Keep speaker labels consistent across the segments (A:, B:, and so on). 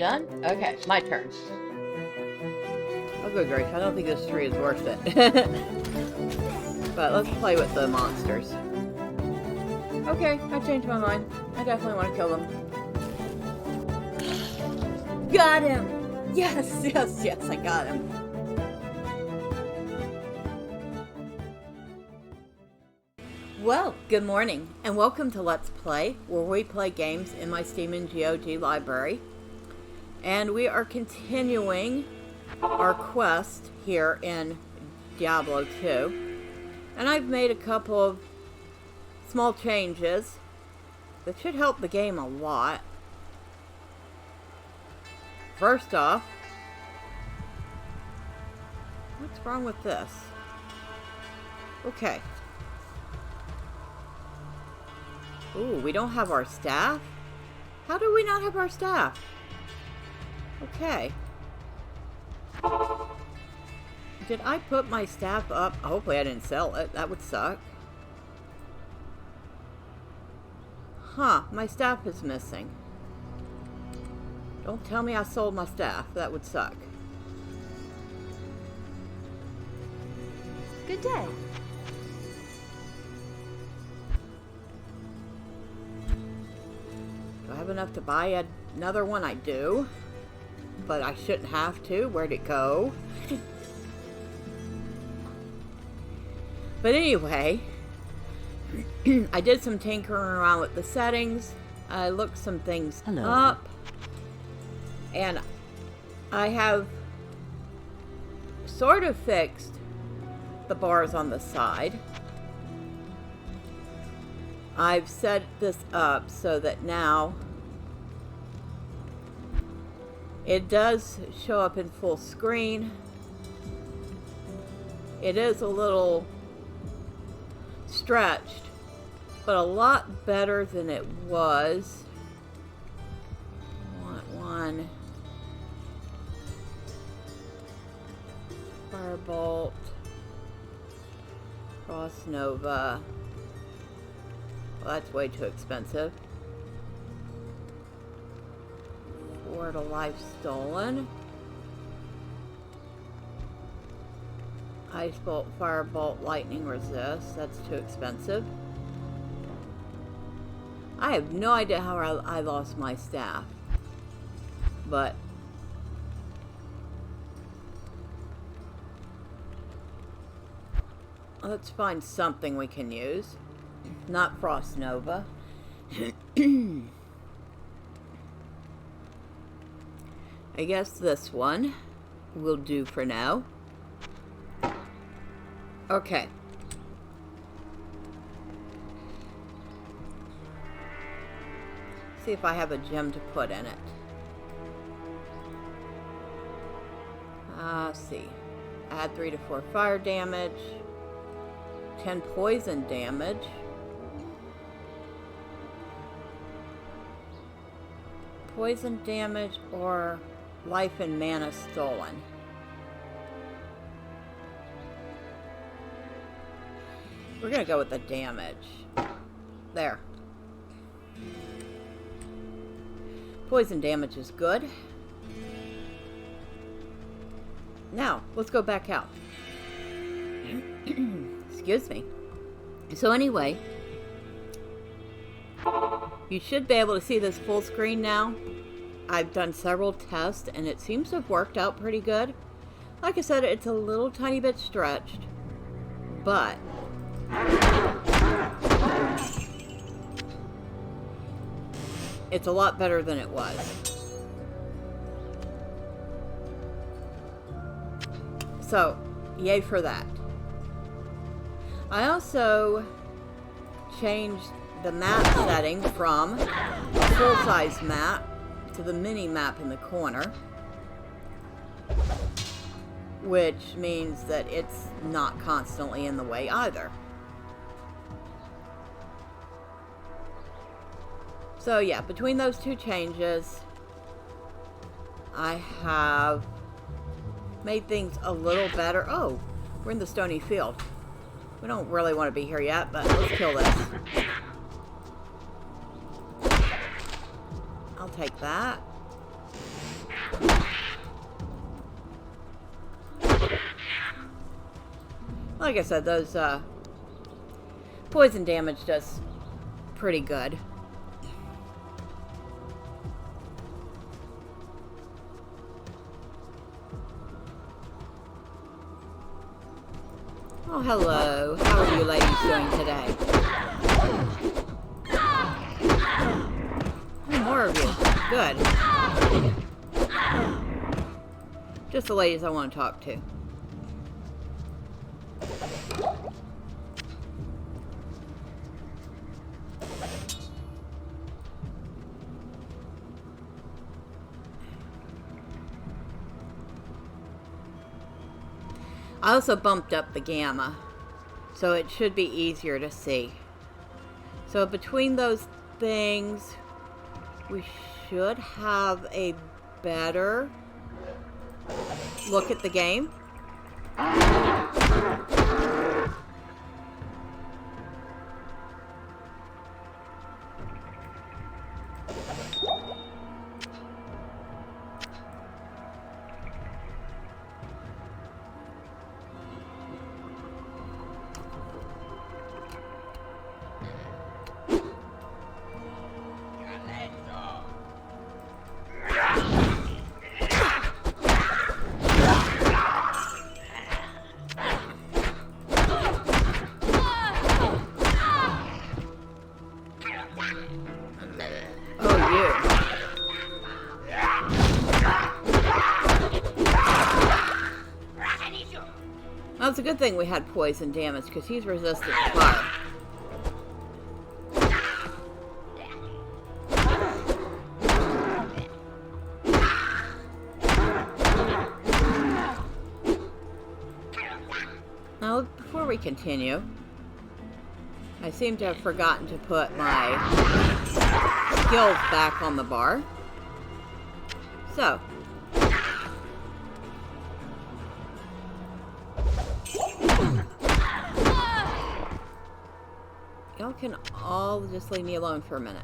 A: done? Okay, my turn.
B: Oh, good grief. I don't think this tree is worth it. But let's play with the monsters. Okay, I changed my mind. I definitely want to kill them. Got him! Yes, yes, yes, I got him. Well, good morning, and welcome to Let's Play, where we play games in my Steam and GOG library. And we are continuing our quest here in Diablo II. And I've made a couple of small changes that should help the game a lot. First off, what's wrong with this? Okay. Ooh, we don't have our staff? How do we not have our staff? Okay. Did I put my staff up? Hopefully I didn't sell it. That would suck. Huh, my staff is missing. Don't tell me I sold my staff. That would suck.
C: Good day.
B: Do I have enough to buy another one? I do. But I shouldn't have to. Where'd it go? But anyway, I did some tinkering around with the settings. I looked some things up. And I have sort of fixed the bars on the side. I've set this up so that now it does show up in full screen. It is a little stretched, but a lot better than it was. I want one. Firebolt. Cross Nova. Well, that's way too expensive. Ward a life stolen. Ice bolt, firebolt, lightning resist. That's too expensive. I have no idea how I lost my staff. But let's find something we can use. Not Frost Nova. I guess this one will do for now. Okay. See if I have a gem to put in it. Let's see. Add 3 to 4 fire damage. 10 poison damage. Poison damage or life and mana stolen. We're gonna go with the damage. There. Poison damage is good. Now, let's go back out. Excuse me. So anyway, you should be able to see this full screen now. I've done several tests and it seems to have worked out pretty good. Like I said, it's a little tiny bit stretched, but it's a lot better than it was. So, yay for that. I also changed the map setting from a full-size map to the mini map in the corner, which means that it's not constantly in the way either. So yeah, between those two changes, I have made things a little better. Oh, we're in the stony field. We don't really want to be here yet, but let's kill this. I'll take that. Like I said, those poison damage does pretty good. Oh, hello. How are you ladies doing today? Oh, more of you. Good. Just the ladies I want to talk to. I also bumped up the gamma, so it should be easier to see. So between those things, we should have a better look at the game. Well, it's a good thing we had poison damage, because he's resistant to fire. Now, before we continue, I seem to have forgotten to put my skills back on the bar. So, y'all can all just leave me alone for a minute.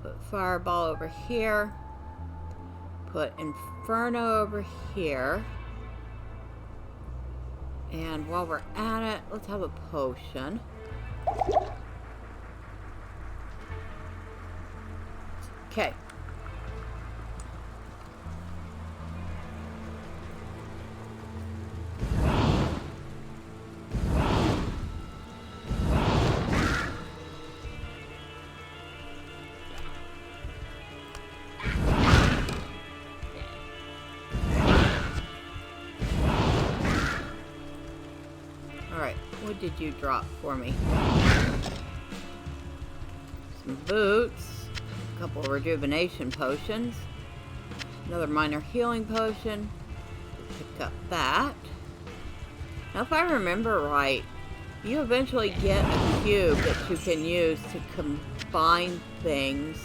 B: Put Fireball over here. Put Inferno over here. And while we're at it, let's have a potion. Okay. What did you drop for me? Some boots, a couple of rejuvenation potions, another minor healing potion. Picked up that. Now, if I remember right, you eventually get a cube that you can use to combine things.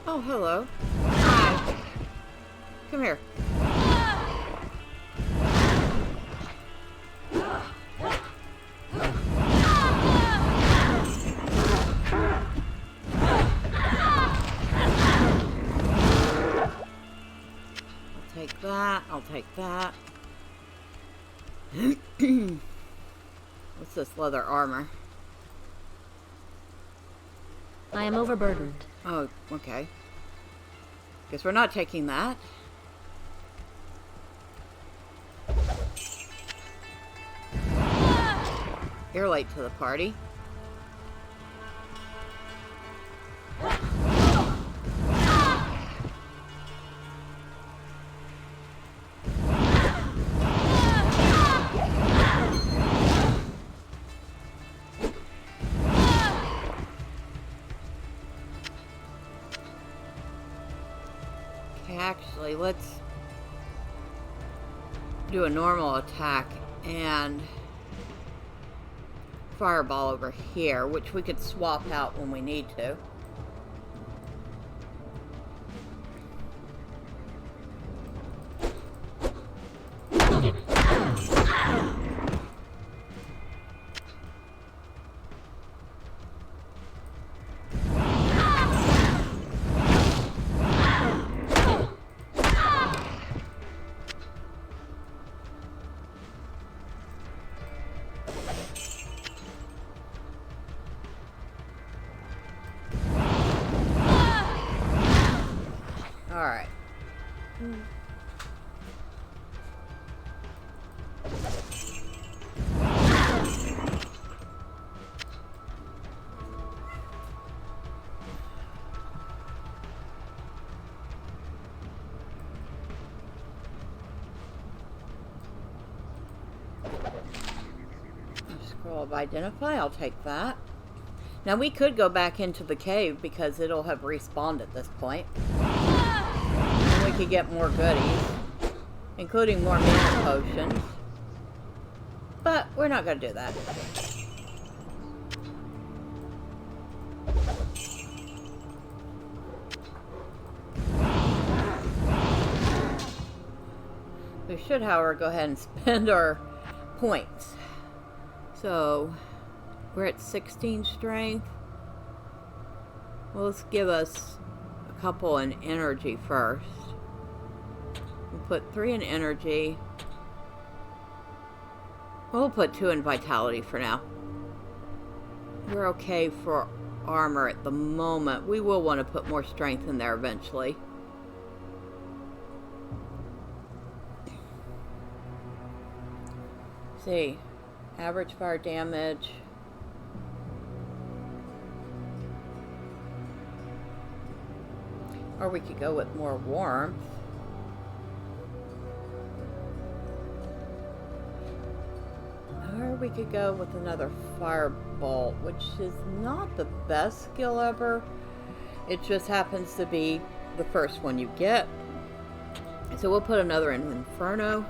B: Oh, hello. Hi. Come here. I'll take that. I'll take that. What's this leather armor?
A: I am overburdened.
B: Oh, okay. Guess we're not taking that. You're late to the party. Okay, actually, let's do a normal attack and fireball over here, which we could swap out when we need to. Alright. Scroll of identify, I'll take that. Now we could go back into the cave because it'll have respawned at this point. And we could get more goodies, including more mana potions. But we're not going to do that. We should, however, go ahead and spend our points. So, we're at 16 strength. Well, let's give us a couple in energy first. We'll put 3 in energy. We'll put 2 in vitality for now. We're okay for armor at the moment. We will want to put more strength in there eventually. See, average fire damage. Or we could go with more warmth. Or we could go with another firebolt, which is not the best skill ever. It just happens to be the first one you get. So we'll put another in Inferno.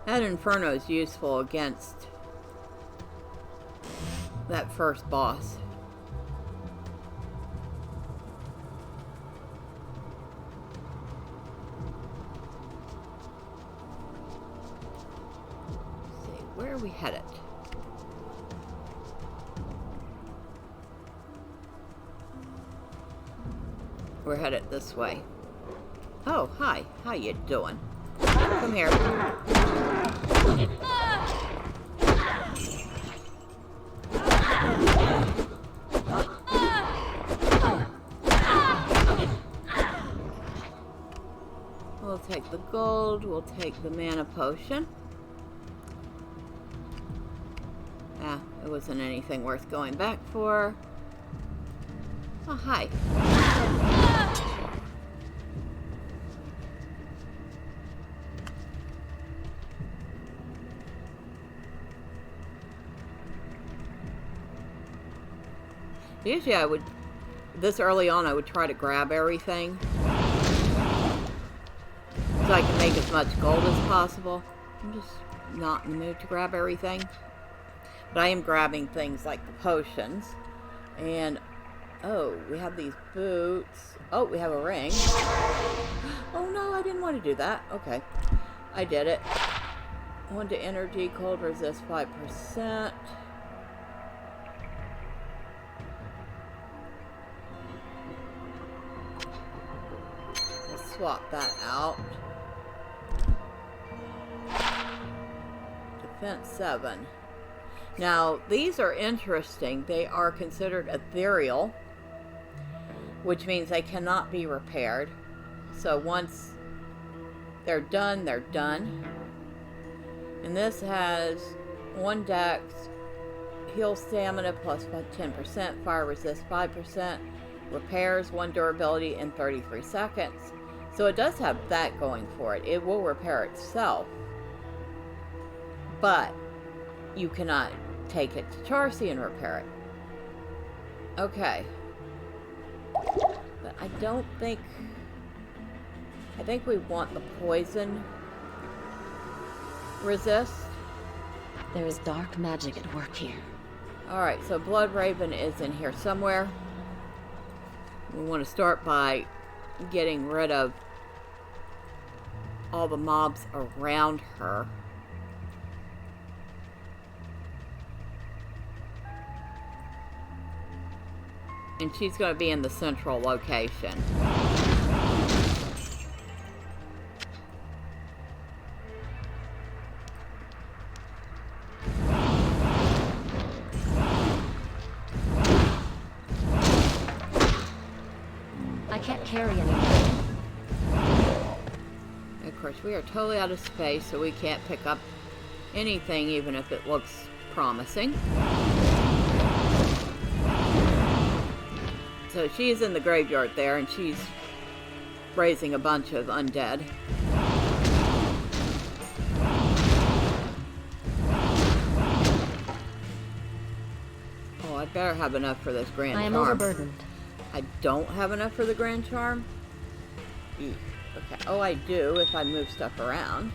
B: That Inferno is useful against that first boss. Let's see, where are we headed? We're headed this way. Oh, hi. How you doing? Come here. We'll take the gold. We'll take the mana potion. Ah, it wasn't anything worth going back for. Oh, hi. Usually I would, this early on, I would try to grab everything so I can make as much gold as possible. I'm just not in the mood to grab everything. But I am grabbing things like the potions. And, oh, we have these boots. Oh, we have a ring. Oh no, I didn't want to do that. Okay, I did it. 1 to energy, cold resist 5%. Swap that out. Defense 7. Now, these are interesting. They are considered ethereal, which means they cannot be repaired. So once they're done, they're done. And this has 1 dex, heal stamina plus 10%, fire resist 5%, repairs 1 durability in 33 seconds. So it does have that going for it. It will repair itself. But you cannot take it to Charcy and repair it. Okay. But I don't think... I think we want the poison resist.
A: There is dark magic at work here.
B: Alright, so Blood Raven is in here somewhere. We want to start by getting rid of all the mobs around her. And she's going to be in the central location.
A: I can't carry anymore.
B: Of course, we are totally out of space, so we can't pick up anything, even if it looks promising. So she's in the graveyard there, and she's raising a bunch of undead. Oh, I better have enough for this Grand Charm.
A: I am overburdened.
B: I don't have enough for the Grand Charm? Eek. Okay. Oh, I do if I move stuff around.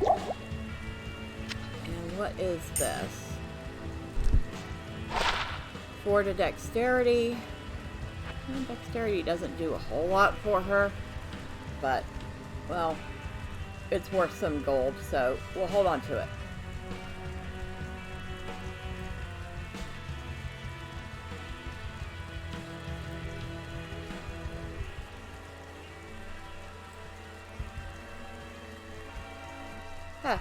B: And what is this? 4 to dexterity. And dexterity doesn't do a whole lot for her, but, well, it's worth some gold, so we'll hold on to it. Huh.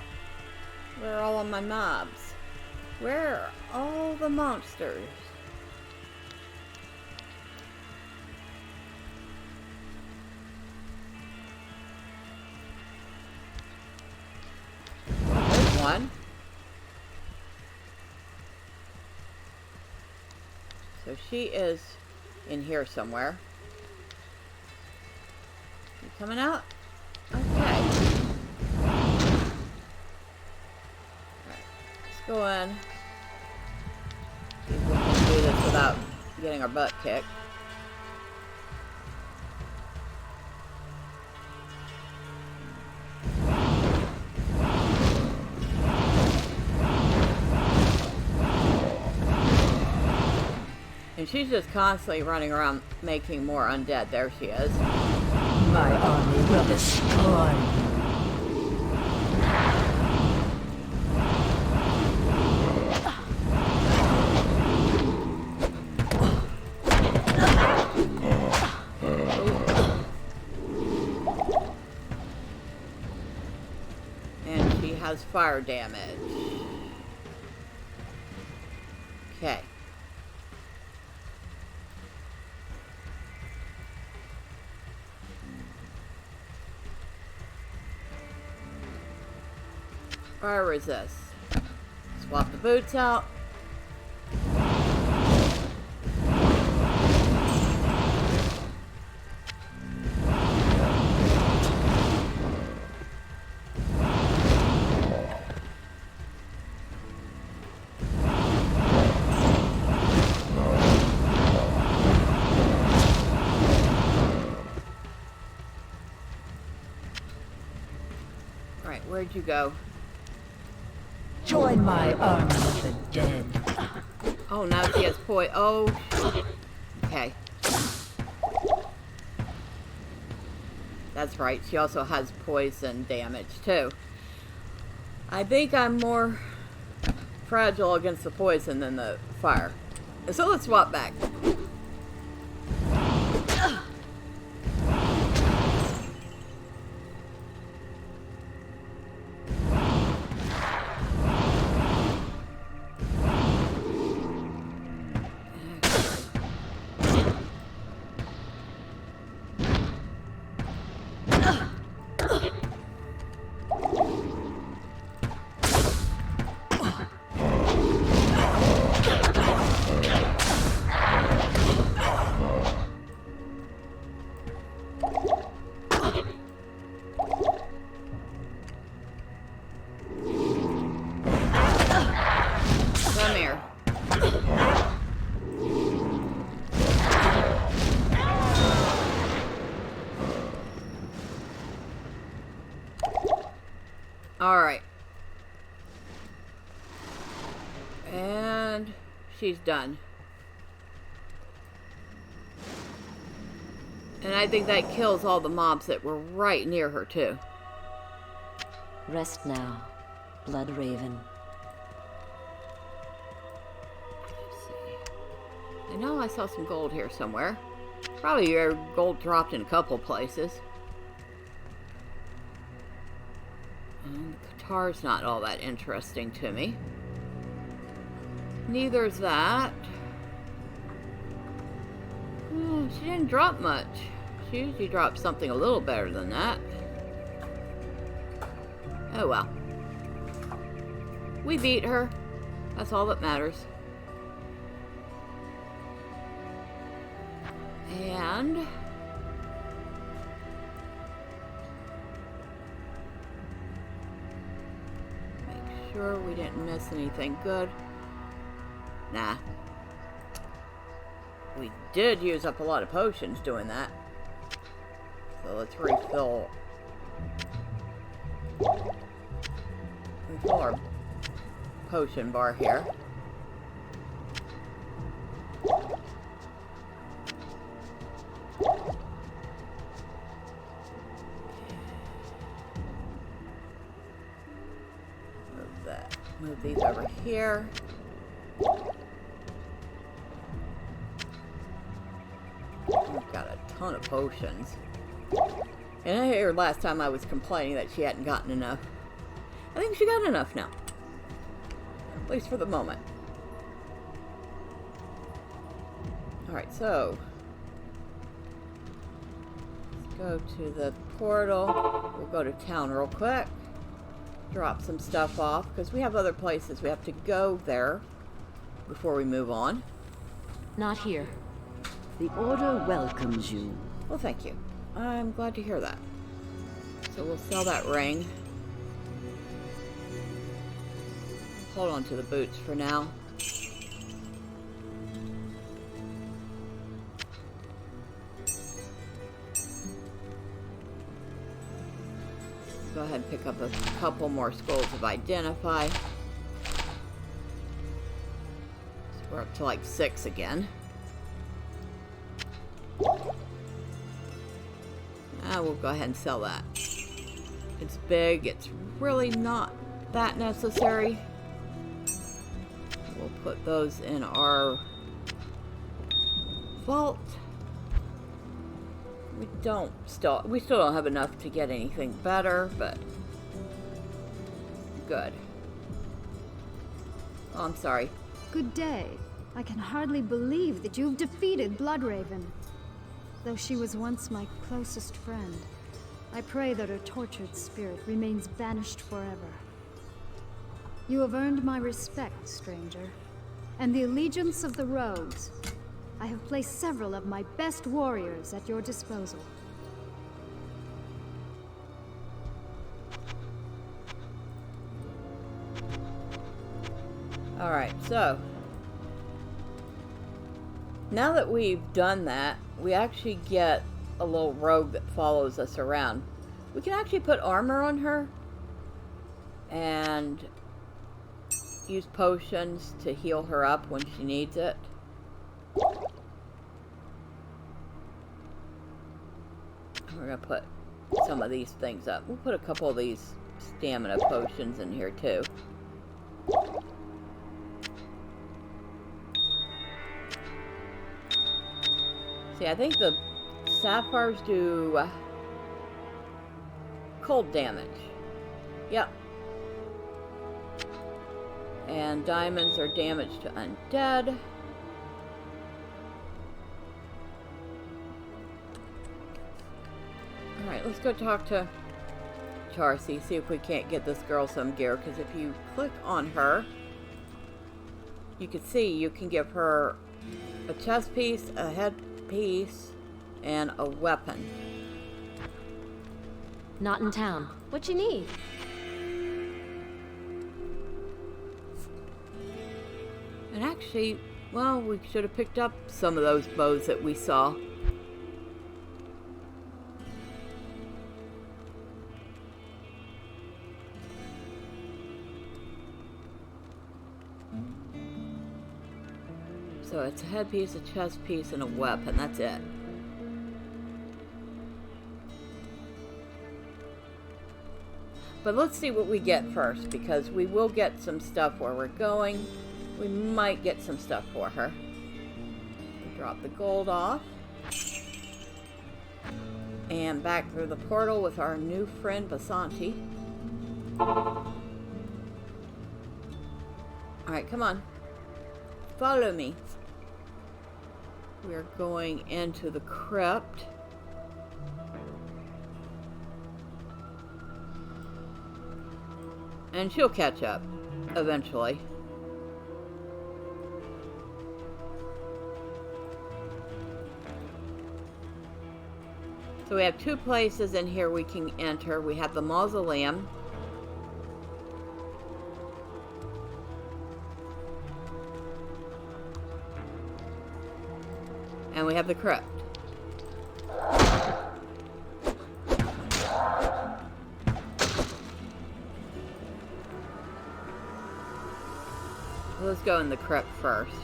B: Where are all of my mobs? Where are all the monsters? One. So she is in here somewhere. You coming out? Okay. Alright. Let's go in. See if we can do this without getting our butt kicked. And she's just constantly running around making more undead. There she is.
C: My army will destroy you.
B: And she has fire damage. Okay. Fire resist. Swap the boots out. Alright, where'd you go?
C: Join my army of the dead.
B: Oh, now she has poison. Oh, okay. That's right. She also has poison damage, too. I think I'm more fragile against the poison than the fire. So let's swap back. Alright. And she's done. And I think that kills all the mobs that were right near her, too.
A: Rest now, Blood Raven.
B: Let's see. I know I saw some gold here somewhere. Probably your gold dropped in a couple places. And the Qatar's not all that interesting to me. Neither's that. She didn't drop much. She usually drops something a little better than that. Oh well. We beat her. That's all that matters. And make sure we didn't miss anything good. Nah. We did use up a lot of potions doing that. So let's refill our potion bar here. Move that. Move these over here. We've got a ton of potions. And I heard last time I was complaining that she hadn't gotten enough. I think she got enough now. At least for the moment. Alright, so let's go to the portal. We'll go to town real quick. Drop some stuff off, because we have other places we have to go there before we move on.
A: Not here.
C: The Order welcomes you.
B: Well, thank you. I'm glad to hear that. So we'll sell that ring. Hold on to the boots for now. Go ahead and pick up a couple more scrolls of Identify. So we're up to like 6 again. We'll go ahead and sell that. It's big. It's really not that necessary. We'll put those in our vault. We still don't have enough to get anything better, but good. Oh, I'm sorry.
D: Good day. I can hardly believe that you've defeated Bloodraven. Though she was once my closest friend, I pray that her tortured spirit remains banished forever. You have earned my respect, stranger, and the allegiance of the rogues. I have placed several of my best warriors at your disposal.
B: Alright, so now that we've done that, we actually get a little rogue that follows us around. We can actually put armor on her and use potions to heal her up when she needs it. We're gonna put some of these things up. We'll put a couple of these stamina potions in here too. See, I think the sapphires do cold damage. Yep. And diamonds are damage to undead. Alright, let's go talk to Charcy, see if we can't get this girl some gear, because if you click on her, you can see you can give her a chest piece, a head piece, and a weapon.
A: Not in town. What you need?
B: And actually, well, we should have picked up some of those bows that we saw. So it's a headpiece, a chest piece, and a weapon. That's it. But let's see what we get first, because we will get some stuff where we're going. We might get some stuff for her. Drop the gold off. And back through the portal with our new friend Basanti. Alright, come on. Follow me. We're going into the crypt. And she'll catch up eventually. So we have two places in here we can enter. We have the mausoleum. And we have the crypt. Let's go in the crypt first.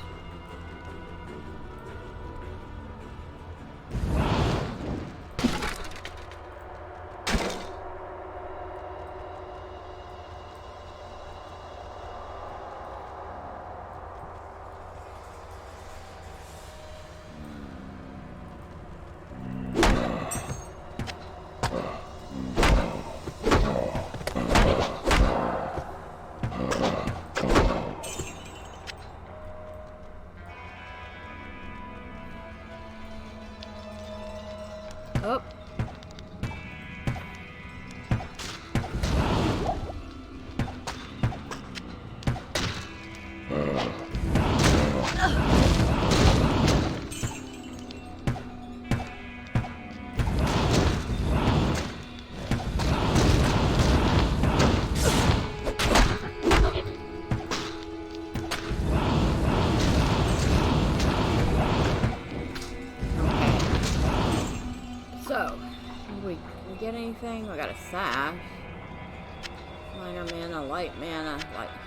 B: Oh. Get anything? We got a sash. Minor mana, light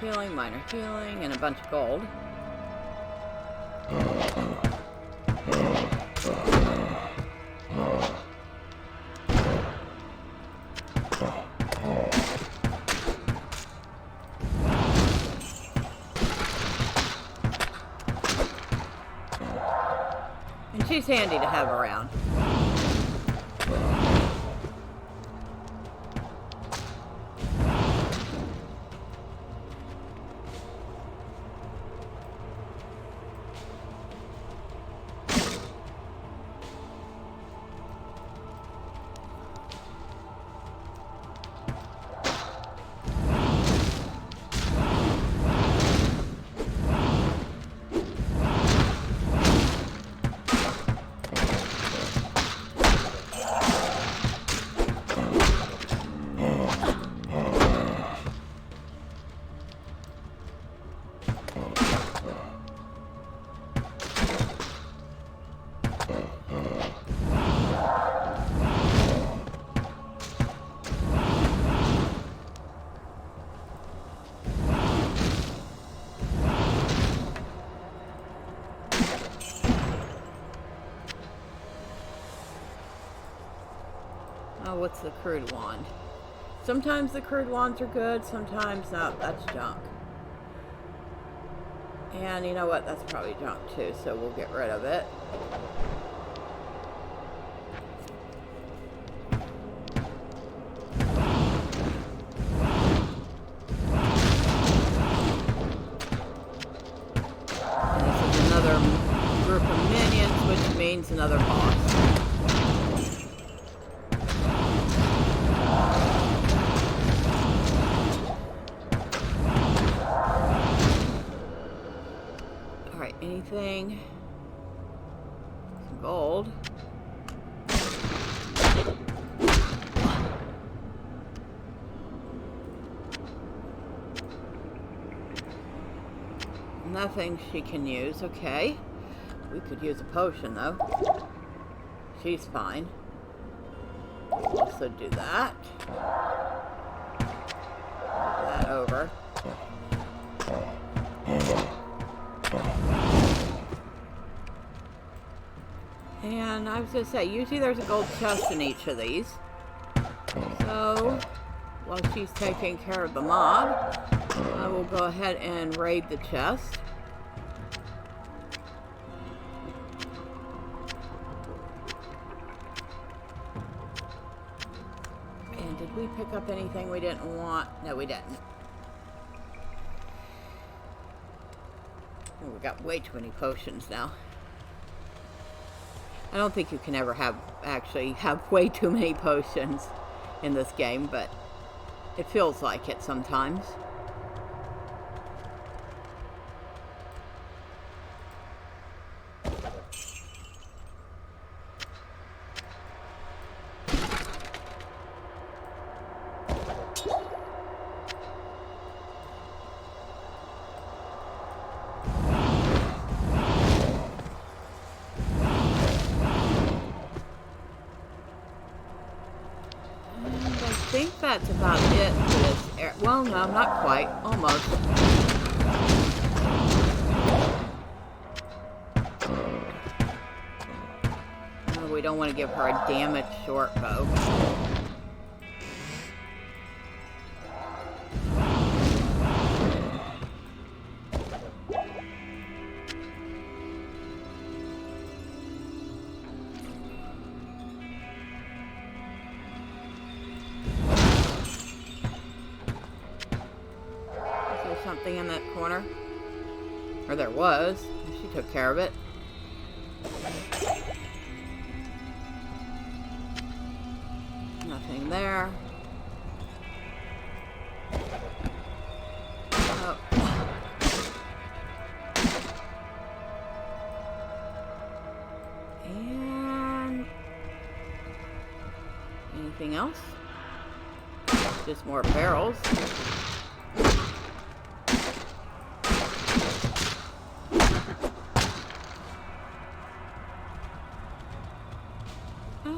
B: healing, minor healing, and a bunch of gold. And she's handy to have around. Oh, what's the crude wand? Sometimes the crude wands are good, sometimes not. That's junk. And you know what? That's probably junk too, so we'll get rid of it. And this is another group of minions, which means another boss. Anything? Some gold. Nothing she can use. Okay. We could use a potion though. She's fine. We'll also do that. Move that over. And I was going to say, usually there's a gold chest in each of these. So, while she's taking care of the mob, I will go ahead and raid the chest. And did we pick up anything we didn't want? No, we didn't. Oh, we got way too many potions now. I don't think you can ever actually have way too many potions in this game, but it feels like it sometimes. I think that's about it for this area. Well, no, not quite. Almost. Oh, we don't want to give her a damaged short bow. Something in that corner, or there was. She took care of it. Nothing there. Oh. And anything else? Just more barrels.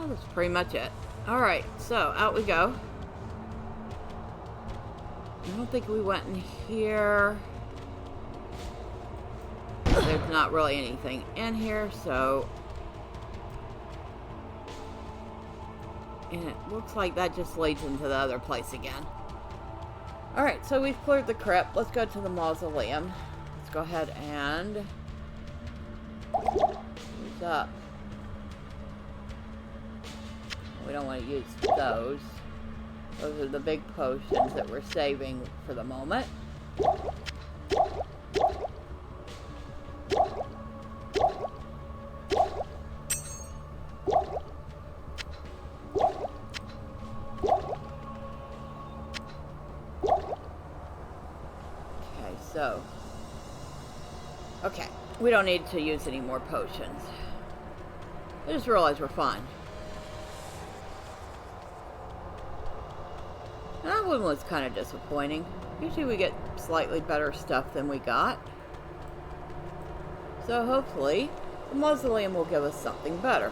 B: That's pretty much it. Alright, so out we go. I don't think we went in here. There's not really anything in here, so... And it looks like that just leads into the other place again. Alright, so we've cleared the crypt. Let's go to the mausoleum. Let's go ahead and... Who's up? We don't want to use those. Those are the big potions that we're saving for the moment. Okay, so... Okay, we don't need to use any more potions. I just realized we're fine. That one was kind of disappointing. Usually we get slightly better stuff than we got. So hopefully the mausoleum will give us something better.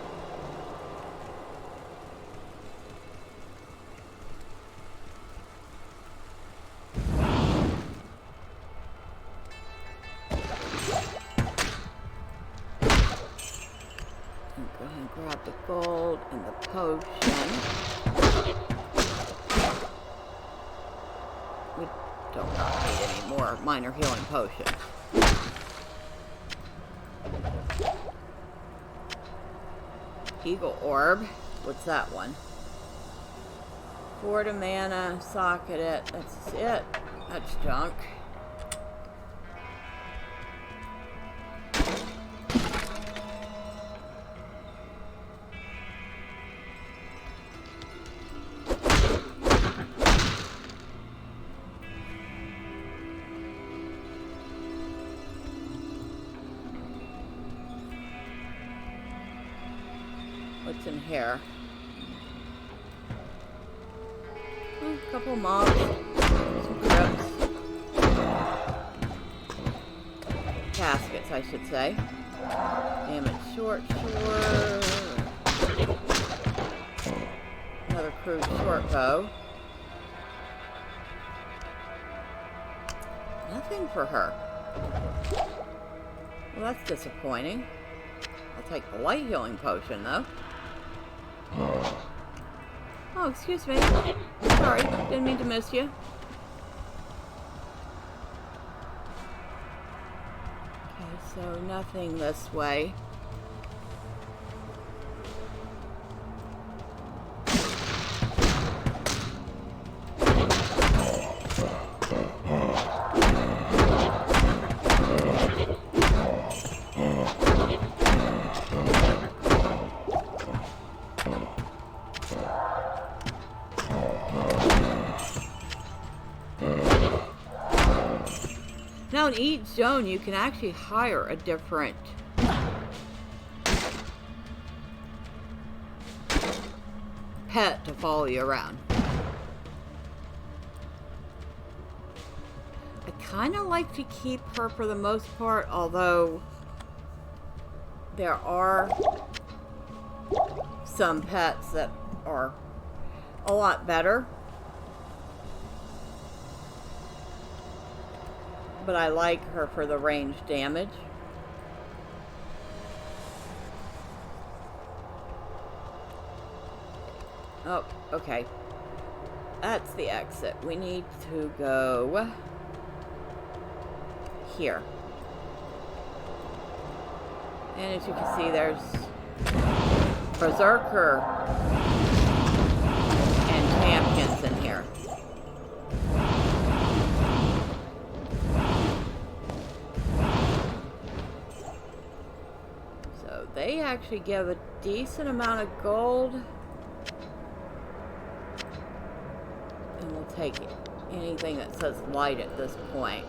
B: Go ahead and grab the gold and the potion. We don't need any more minor healing potions. Eagle Orb. What's that one? 4 to mana, socket it. That's it. That's junk. What's in here? Oh, a couple mobs. Some crypts. Caskets, I should say. Damage short. Another crude short bow. Nothing for her. Well, that's disappointing. I'll take the light healing potion, though. Oh, excuse me. Sorry, didn't mean to miss you. Okay, so nothing this way. Now in each zone you can actually hire a different pet to follow you around. I kind of like to keep her for the most part, although there are some pets that are a lot better. But I like her for the range damage. Oh, okay. That's the exit. We need to go here. And as you can see, there's Berserker and champions in here. So they actually give a decent amount of gold. And we'll take anything that says light at this point.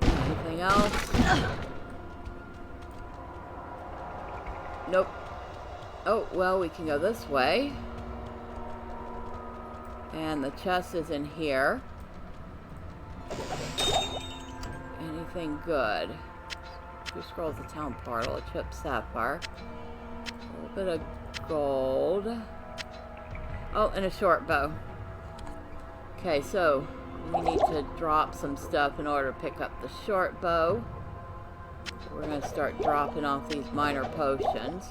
B: Anything else? Nope. Oh, well, we can go this way. And the chest is in here. Anything good? 2 scrolls of town portal, a chipped sapphire. A little bit of gold. Oh, and a short bow. Okay, so we need to drop some stuff in order to pick up the short bow. So we're going to start dropping off these minor potions.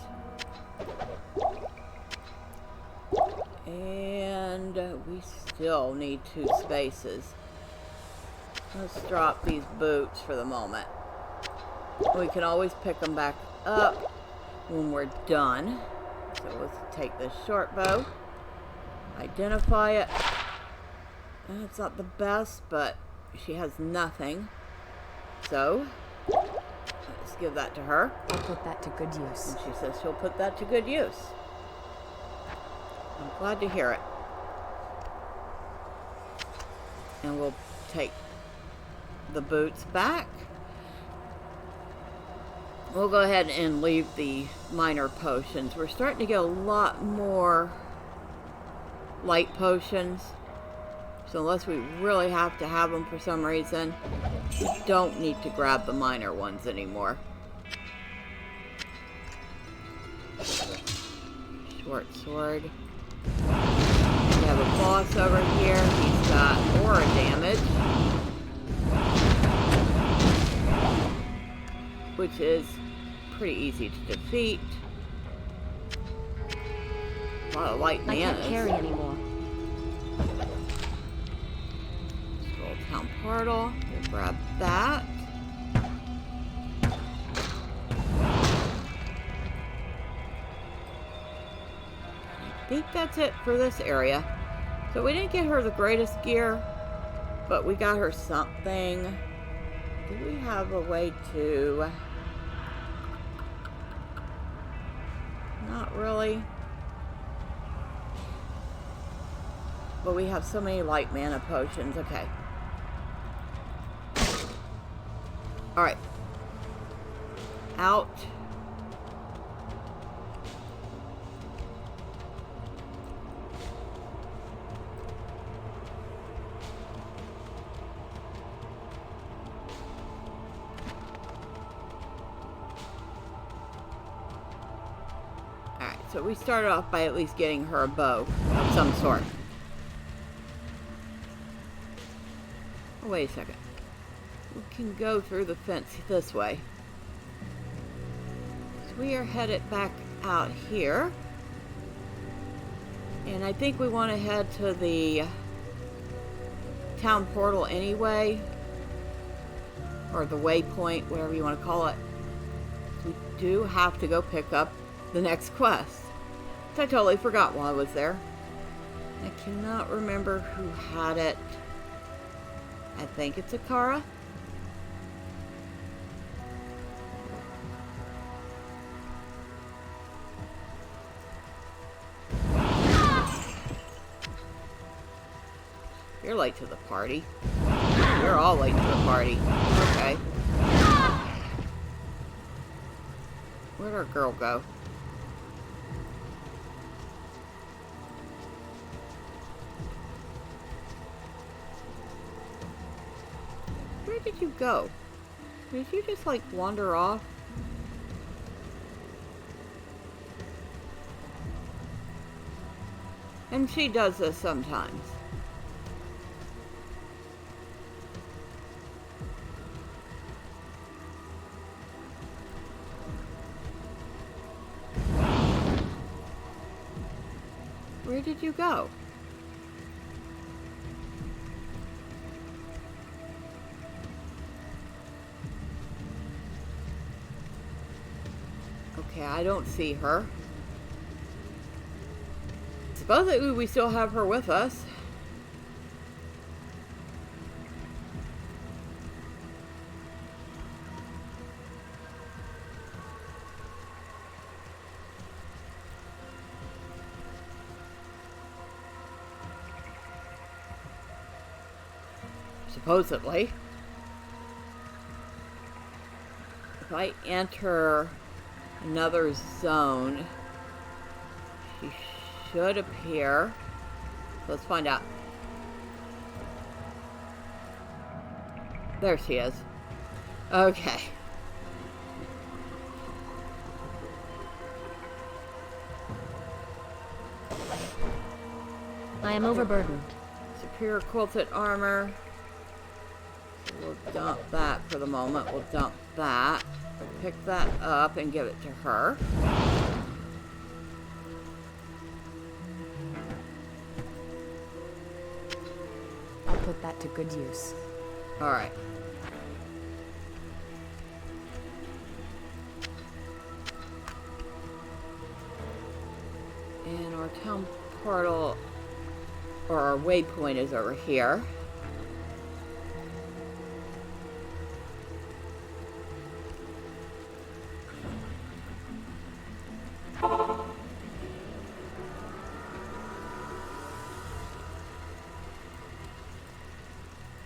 B: And we still need 2 spaces. Let's drop these boots for the moment. We can always pick them back up when we're done. So let's take this short bow, identify it. And it's not the best, but she has nothing. So let's give that to her.
A: I'll put that to good use.
B: And she says she'll put that to good use. I'm glad to hear it. And we'll take the boots back. We'll go ahead and leave the minor potions. We're starting to get a lot more light potions. So unless we really have to have them for some reason, we don't need to grab the minor ones anymore. Short sword. We have a boss over here. He's got aura damage, which is pretty easy to defeat. A lot of light manas.
A: I can't carry anymore.
B: Scroll town portal. We'll grab that. I think that's it for this area. So we didn't get her the greatest gear, but we got her something. Do we have a way to... Not really. But we have so many light mana potions. Okay. Alright. Out. So we started off by at least getting her a bow of some sort. Oh, wait a second. We can go through the fence this way. So we are headed back out here. And I think we want to head to the town portal anyway. Or the waypoint, whatever you want to call it. We do have to go pick up the next quest. Which I totally forgot while I was there. I cannot remember who had it. I think it's Akara. You're late to the party. You're all late to the party. Okay. Where'd our girl go? Where did you go? Did you just like wander off? And she does this sometimes. Where did you go? Okay, I don't see her. Supposedly we still have her with us. Supposedly. If I enter another zone, she should appear. Let's find out. There she is. Okay.
A: I am overburdened.
B: Superior quilted armor. We'll dump that for the moment. We'll dump that. Pick that up and give it to her.
A: I'll put that to good use.
B: Alright. And our town portal, or our waypoint, is over here.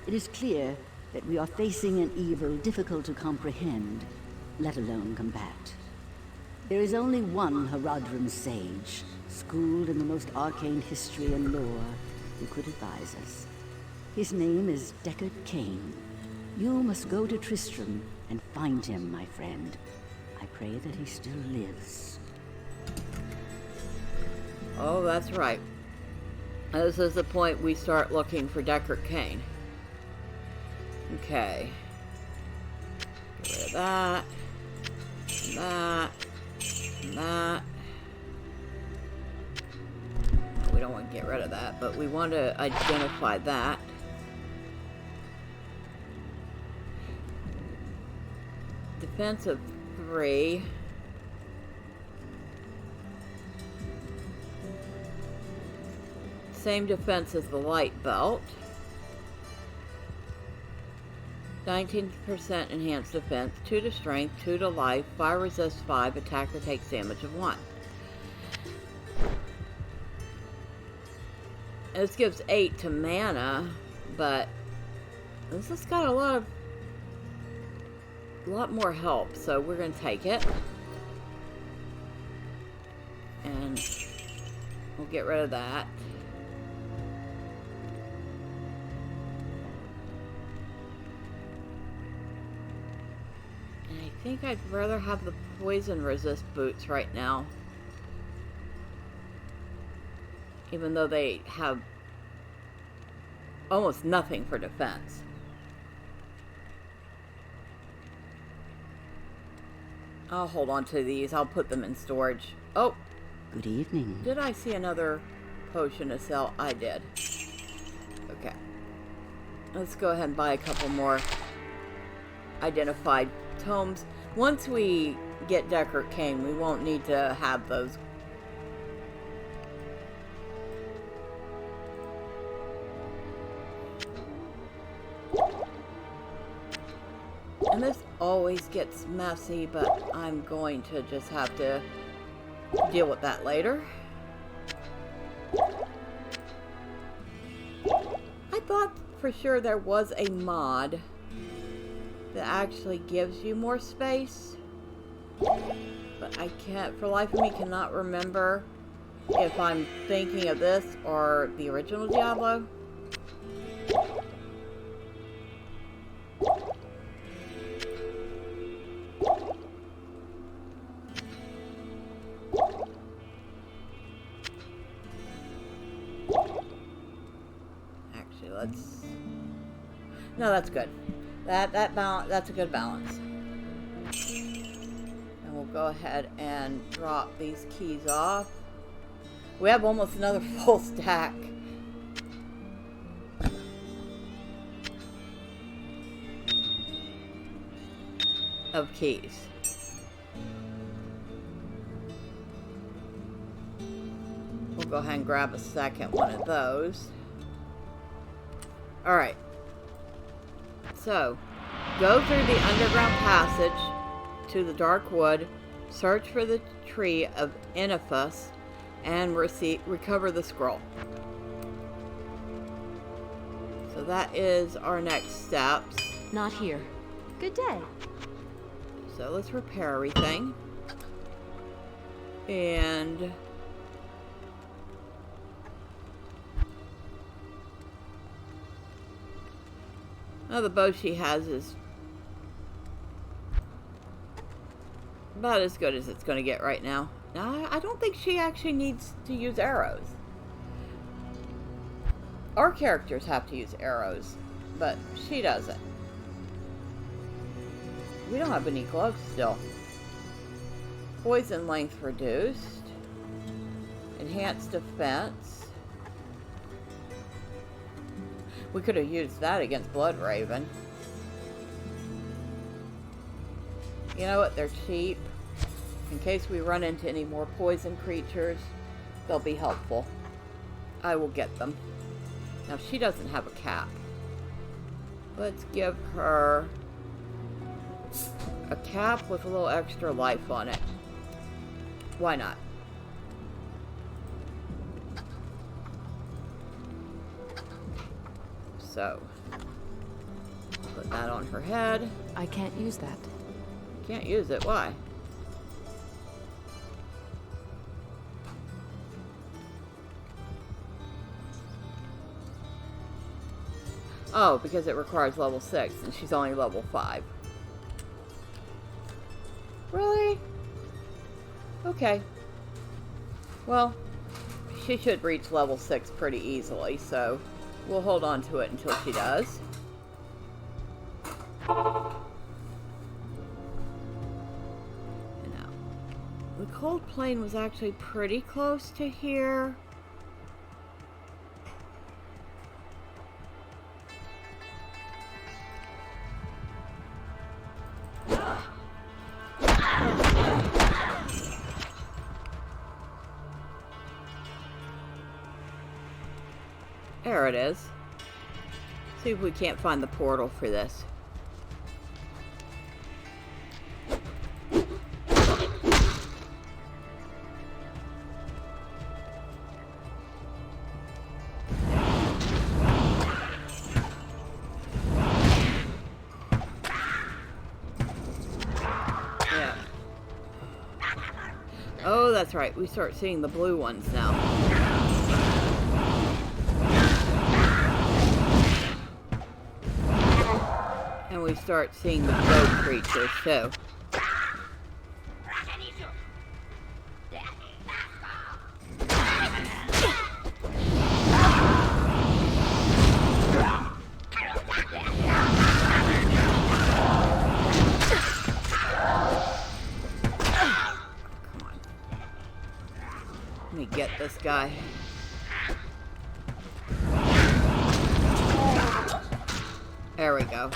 C: It is clear that we are facing an evil difficult to comprehend, let alone combat. There is only one Haradrim sage, schooled in the most arcane history and lore, who could advise us. His name is Deckard Cain. You must go to Tristram and find him, my friend. I pray that he still lives.
B: Oh, that's right. This is the point we start looking for Deckard Cain. Okay. Get rid of that. And that. And that. We don't want to get rid of that, but we want to identify that. Defense of 3. Same defense as the light belt. 19% enhanced defense, 2 to strength, 2 to life, fire resist 5, attacker takes damage of 1. This gives 8 to mana, but this has got a lot more help, so we're going to take it. And we'll get rid of that. I think I'd rather have the poison resist boots right now. even though they have almost nothing for defense. I'll hold on to these. I'll put them in storage. Oh,
C: Good evening.
B: did I see another potion to sell? I did. Okay. Let's go ahead and buy a couple more identified tomes. Once we get Deckard Cain, we won't need to have those. And this always gets messy, but I'm going to just have to deal with that later. I thought for sure there was a mod that actually gives you more space, but I can't, for the life of me, cannot remember if I'm thinking of this or the original Diablo. Actually, let's... No, that's good. That's a good balance. And we'll go ahead and drop these keys off. We have almost another full stack. Of keys. We'll go ahead and grab a second one of those. Alright. So, go through the underground passage to the dark wood, search for the tree of Inifus, and recover the scroll. So that is our next steps.
A: Not here. Good day.
B: So let's repair everything. And... oh, the bow she has is about as good as it's going to get right now. Now, I don't think she actually needs to use arrows. Our characters have to use arrows, but she doesn't. We don't have any gloves still. Poison length reduced. Enhanced defense. We could have used that against Bloodraven. You know what? They're cheap. In case we run into any more poison creatures, they'll be helpful. I will get them. Now, she doesn't have a cap. Let's give her a cap with a little extra life on it. Why not? So, put that on her head.
A: I can't use that.
B: Can't use it. Why? Oh, because it requires level 6 and she's only level 5. Really? Okay. Well, she should reach level 6 pretty easily, so we'll hold on to it until she does. Now, the cold plane was actually pretty close to here. There it is. See if we can't find the portal for this. Yeah. Oh, that's right. We start seeing the blue ones now. And we start seeing the bow creatures too. this guy. There we go.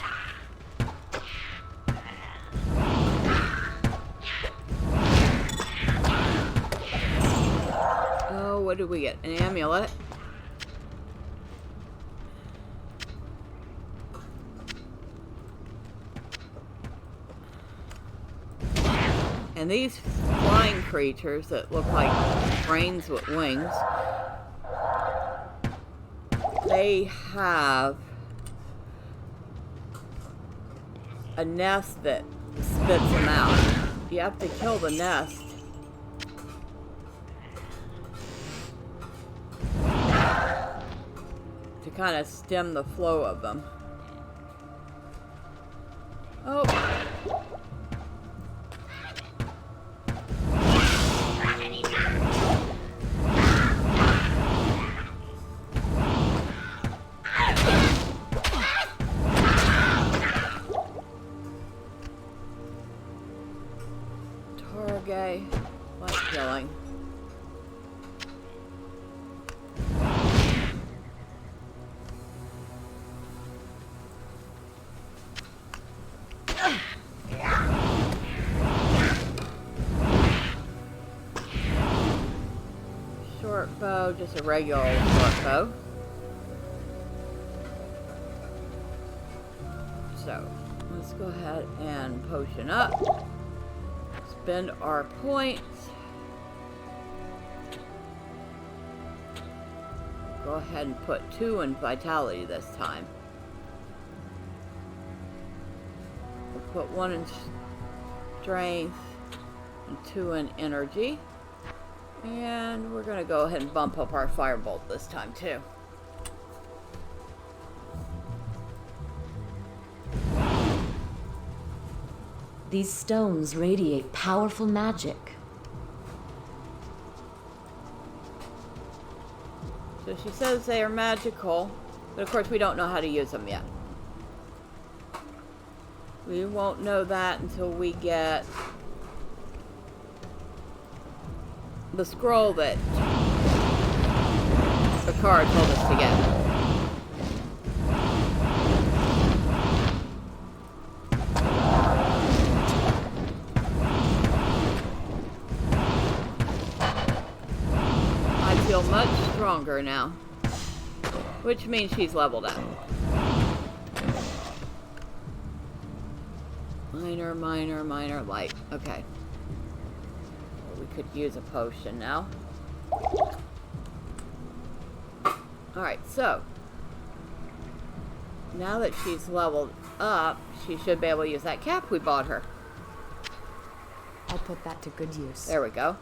B: Oh, what did we get? An amulet. And these flying creatures that look like brains with wings, they have a nest that spits them out. You have to kill the nest to kind of stem the flow of them. Oh. Target, like killing. Short bow, just a regular short bow. So, let's go ahead and potion up. Spend our points. Go ahead and put 2 in vitality this time. We'll put 1 in strength and 2 in energy. And we're going to go ahead and bump up our firebolt this time too.
A: These stones radiate powerful magic.
B: So she says they are magical, but of course we don't know how to use them yet. We won't know that until we get the scroll that the card told us to get. Much stronger now, which means she's leveled up. Minor, minor, minor, light. Okay. We could use a potion now. Alright, so now that she's leveled up, she should be able to use that cap we bought her.
A: I'll put that to good use.
B: There we go.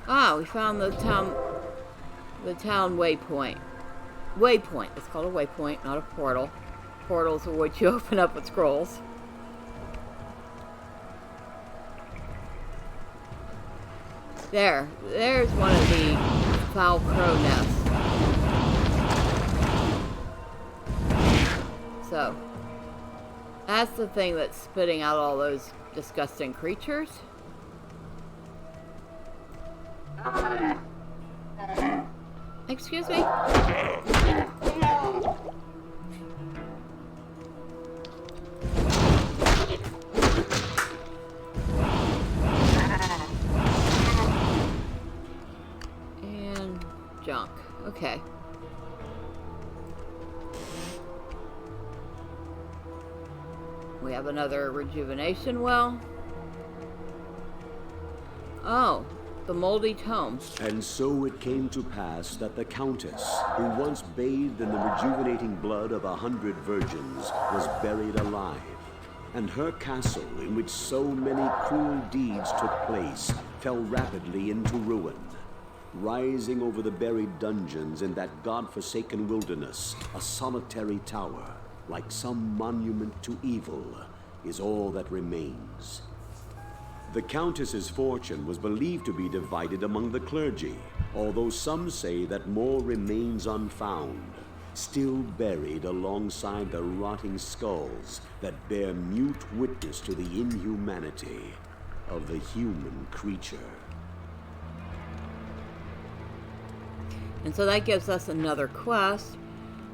B: Ah, we found the town waypoint. Waypoint. It's called a waypoint, not a portal. Portals are what you open up with scrolls. There's one of the foul crow nests. So, that's the thing that's spitting out all those disgusting creatures. Excuse me? And junk. Okay. We have another rejuvenation well. Oh. The moldy tome.
E: And so it came to pass that the Countess, who once bathed in the rejuvenating blood of 100 virgins, was buried alive. And her castle, in which so many cruel deeds took place, fell rapidly into ruin. Rising over the buried dungeons in that god-forsaken wilderness, a solitary tower, like some monument to evil, is all that remains. The Countess's fortune was believed to be divided among the clergy, although some say that more remains unfound. still buried alongside the rotting skulls that bear mute witness to the inhumanity of the human creature.
B: And so that gives us another quest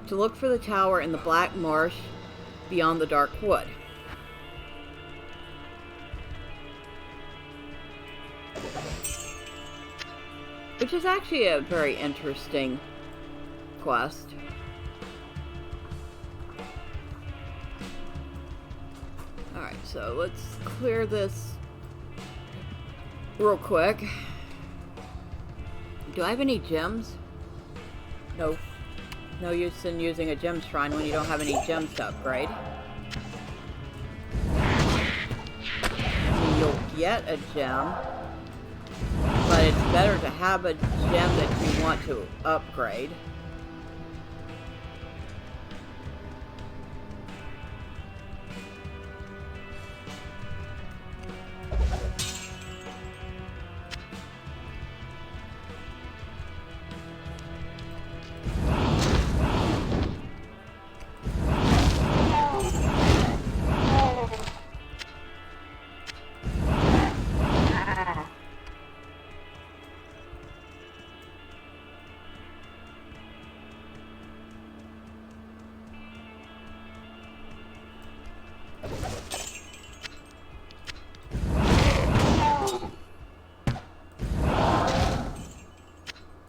B: to look for the tower in the Black Marsh beyond the Dark Wood. Which is actually a very interesting quest. Alright, so let's clear this real quick. Do I have any gems? No. No use in using a gem shrine when you don't have any gems to upgrade. You'll get a gem, but it's better to have a gem that you want to upgrade.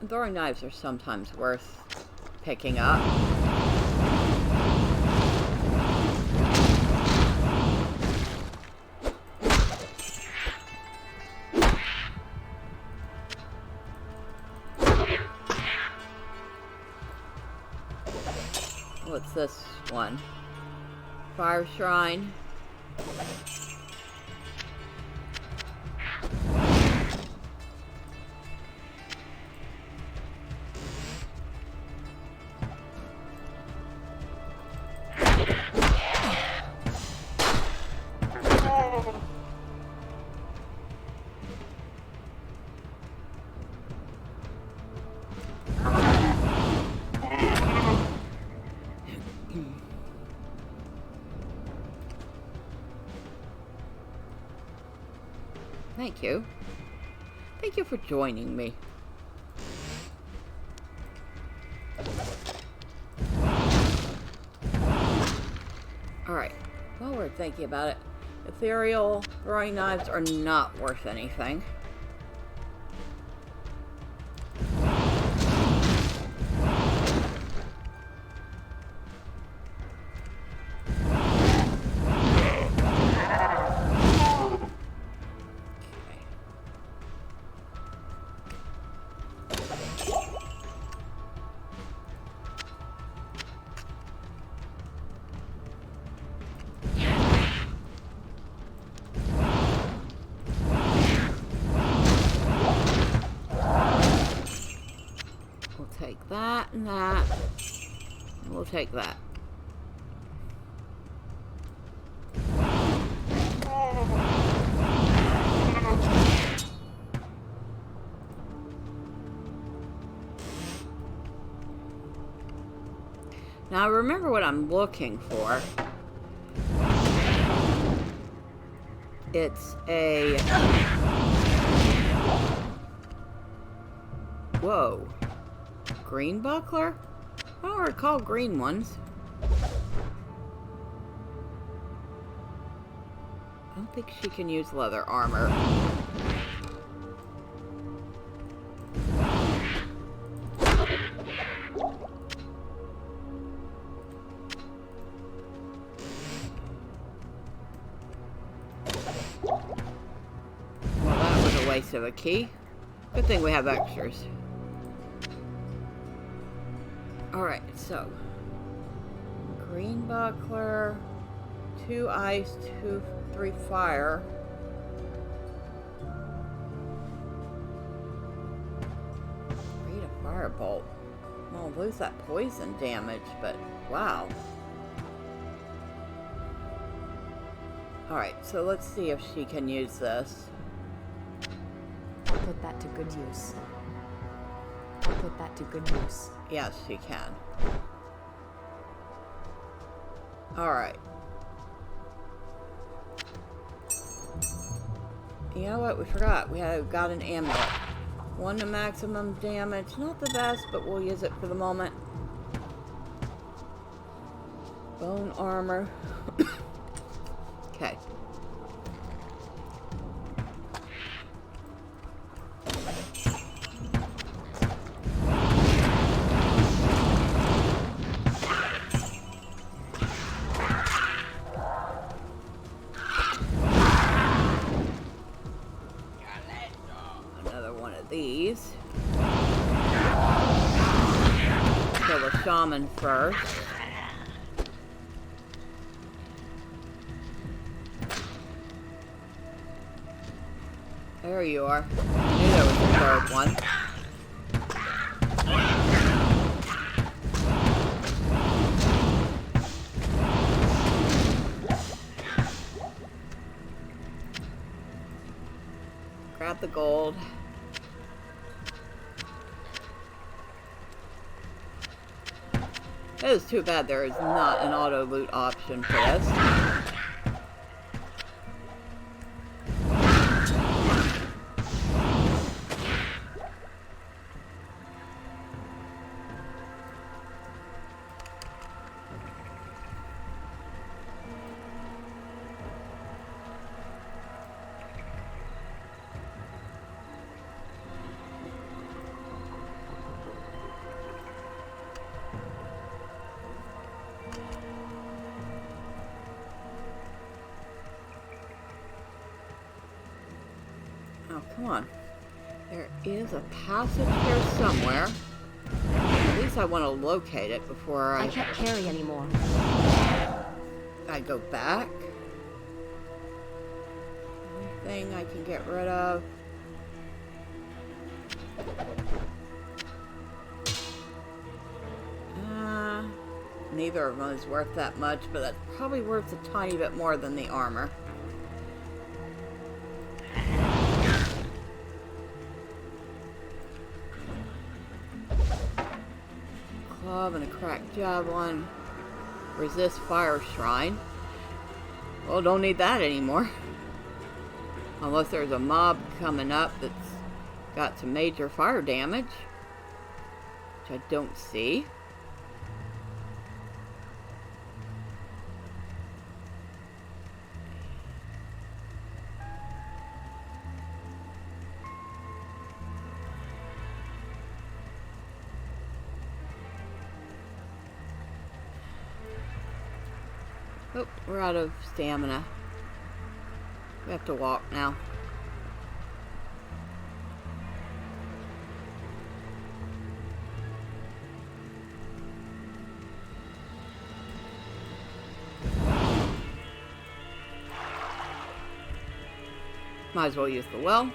B: Throwing knives are sometimes worth picking up. What's this one? Fire Shrine. Thank you. Thank you for joining me. Alright, while we're thinking about it, ethereal throwing knives are not worth anything. That and that. And we'll take that. Now remember what I'm looking for. It's a... Whoa. Green buckler? I don't recall green ones. I don't think she can use leather armor. Well, that was a waste of a key. Good thing we have extras. Alright, so green buckler, 2 ice, 3 fire. Read a firebolt. Well, I'll lose that poison damage, but wow. Alright, so let's see if she can use this.
A: Put that to good use. Put that to good use.
B: Yes, she can. Alright. You know what? We forgot. We got an amulet. 1 to maximum damage. Not the best, but we'll use it for the moment. Bone armor. Okay. Another one of these. Kill the shaman first. There you are. I knew there was a third one. Grab the gold. It is too bad there is not an auto loot option for this. Oh, come on. There is a passage here somewhere. At least I want to locate it before
A: I can't carry anymore.
B: I go back. Anything I can get rid of. Neither of them is worth that much, but that's probably worth a tiny bit more than the armor. Club and a cracked javelin. Resist fire shrine. Well, don't need that anymore. Unless there's a mob coming up that's got some major fire damage. Which I don't see. Oh, we're out of stamina. We have to walk now. Might as well use the well.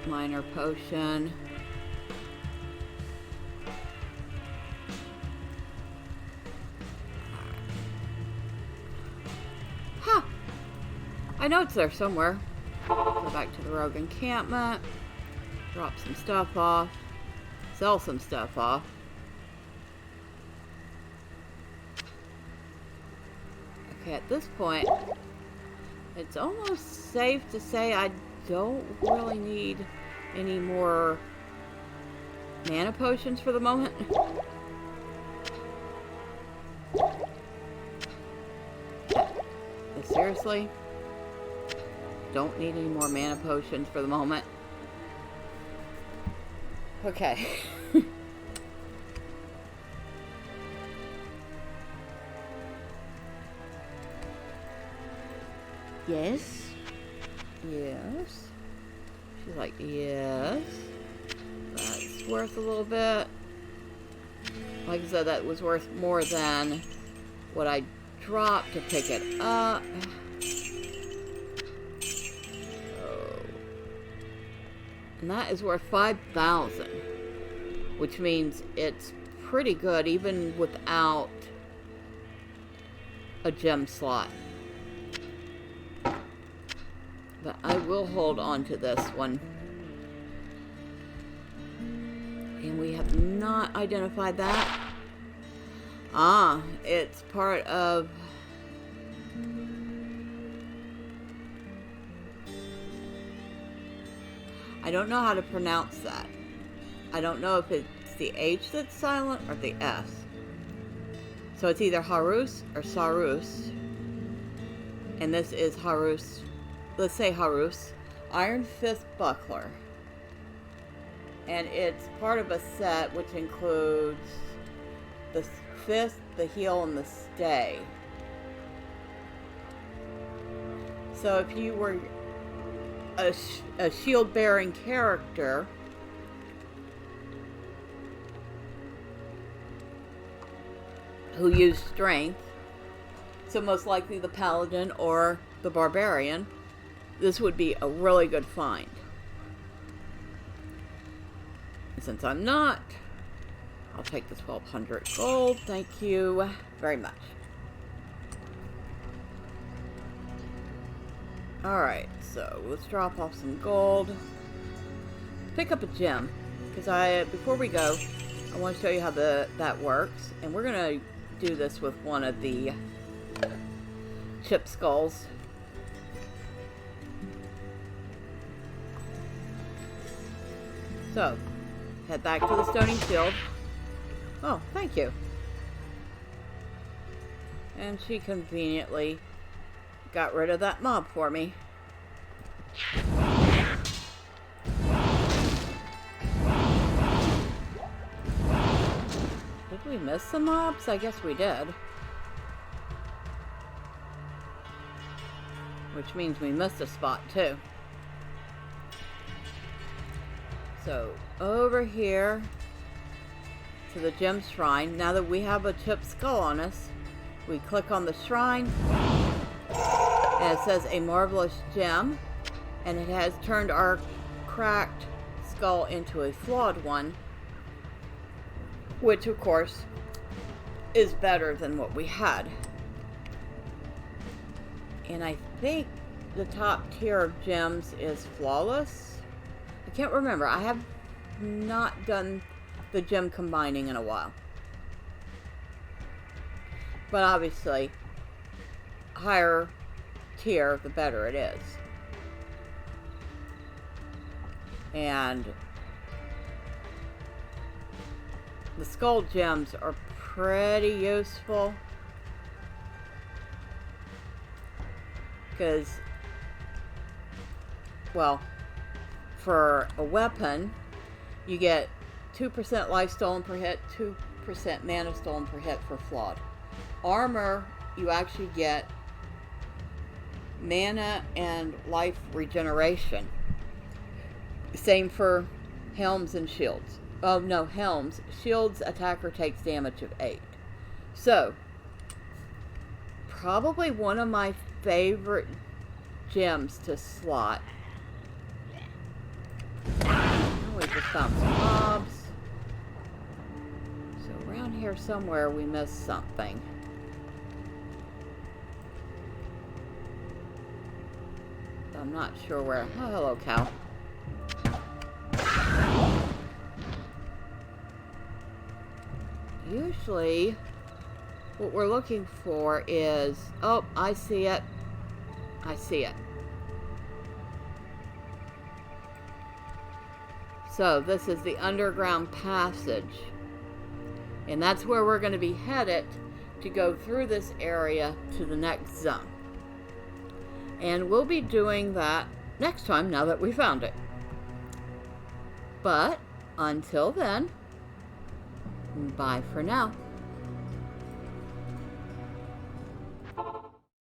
B: Minor potion. I know it's there somewhere. Go back to the rogue encampment. Drop some stuff off. Sell some stuff off. Okay, at this point, it's almost safe to say I don't really need any more mana potions for the moment. Seriously? Don't need any more mana potions for the moment. Okay.
C: Yes?
B: Yes. She's like, yes. That's worth a little bit. Like I said, that was worth more than what I dropped to pick it up. And that is worth 5,000, which means it's pretty good even without a gem slot. But I will hold on to this one. And we have not identified that. Ah, it's part of... I don't know how to pronounce that. I don't know if it's the H that's silent or the S. So it's either Harus or Sarus. And this is Harus. Let's say Harus. Iron Fist Buckler. And it's part of a set which includes the fist, the heel, and the stay. So if you were a shield-bearing character, who used strength, so most likely the paladin or the barbarian, this would be a really good find. Since I'm not, I'll take the 1200 gold. Thank you very much. Alright, so let's drop off some gold. Pick up a gem. Because before we go, I want to show you how that works. And we're going to do this with one of the chip skulls. So, head back to the stony shield. Oh, thank you. And she conveniently got rid of that mob for me. Did we miss some mobs? I guess we did. Which means we missed a spot too. So, over here to the gem shrine. Now that we have a chip skull on us, we click on the shrine, and it says a marvelous gem, and it has turned our cracked skull into a flawed one, which of course is better than what we had. And I think the top tier of gems is flawless. I can't remember. I have not done the gem combining in a while. But obviously, higher tier, the better it is. And the skull gems are pretty useful. Because, well, for a weapon, you get 2% life stolen per hit, 2% mana stolen per hit for flawed. Armor, you actually get mana and life regeneration. Same for helms and shields. Oh no, helms. Shields, attacker takes damage of 8. So, probably one of my favorite gems to slot. We just found some mobs. So around here somewhere we missed something. I'm not sure where. Oh, hello, cow. Usually, what we're looking for is... Oh, I see it. I see it. So, this is the underground passage. And that's where we're going to be headed to go through this area to the next zone. And we'll be doing that next time, now that we found it. But, until then, bye for now.